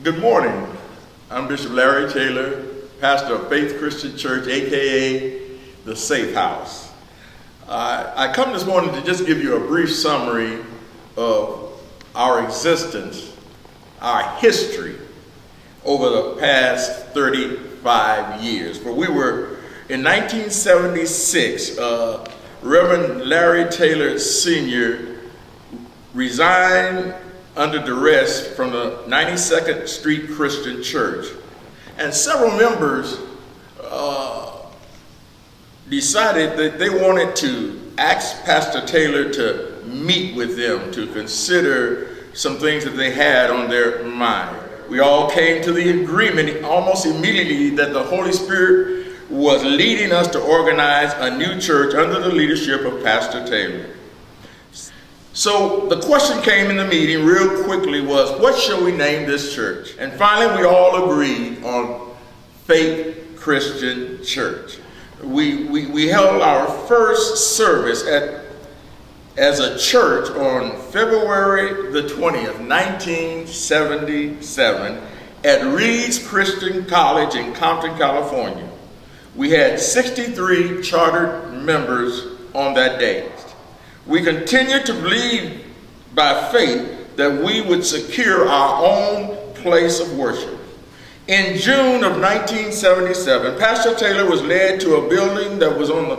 Good morning. I'm Bishop Larry Taylor, pastor of Faith Christian Church, aka the Safe House. I come this morning to just give you a brief summary of our existence, our history over the past 35 years. For we were in 1976, Reverend Larry Taylor Sr. resigned under duress from the 92nd Street Christian Church. And several members decided that they wanted to ask Pastor Taylor to meet with them to consider some things that they had on their mind. We all came to the agreement almost immediately that the Holy Spirit was leading us to organize a new church under the leadership of Pastor Taylor. So the question came in the meeting real quickly was, what shall we name this church? And finally we all agreed on Faith Christian Church. We held our first service as a church on February the 20th, 1977 at Reed's Christian College in Compton, California. We had 63 chartered members on that day. We continued to believe by faith that we would secure our own place of worship. In June of 1977, Pastor Taylor was led to a building that was on the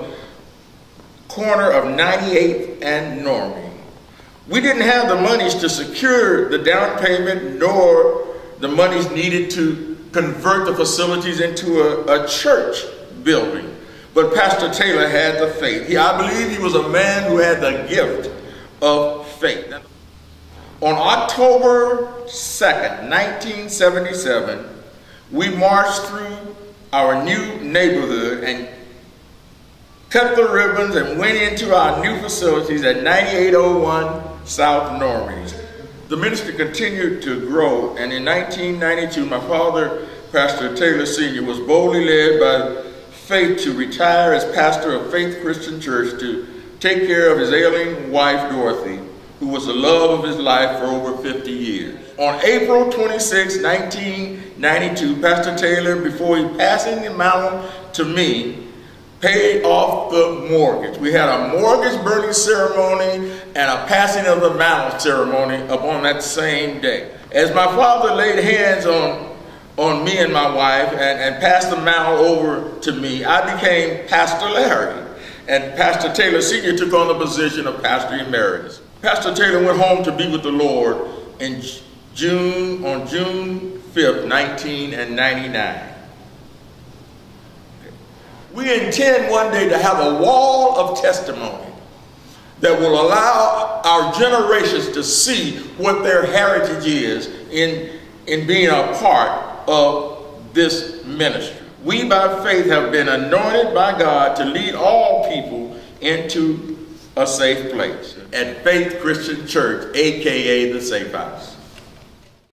corner of 98th and Normie. We didn't have the monies to secure the down payment nor the monies needed to convert the facilities into a church building. But Pastor Taylor had the faith. I believe he was a man who had the gift of faith. On October 2nd, 1977, we marched through our new neighborhood and cut the ribbons and went into our new facilities at 9801 South Normie. The ministry continued to grow, and in 1992, my father, Pastor Taylor Sr., was boldly led by faith to retire as pastor of Faith Christian Church to take care of his ailing wife, Dorothy, who was the love of his life for over 50 years. On April 26, 1992, Pastor Taylor, before he passing the mantle to me, paid off the mortgage. We had a mortgage burning ceremony and a passing of the mantle ceremony upon that same day. As my father laid hands on me and my wife and passed the mantle over to me, I became Pastor Larry, and Pastor Taylor Sr. took on the position of Pastor Emeritus. Pastor Taylor went home to be with the Lord on June 5th, 1999. We intend one day to have a wall of testimony that will allow our generations to see what their heritage is in being a part of this ministry. We by faith have been anointed by God to lead all people into a safe place at Faith Christian Church, aka the Safe House.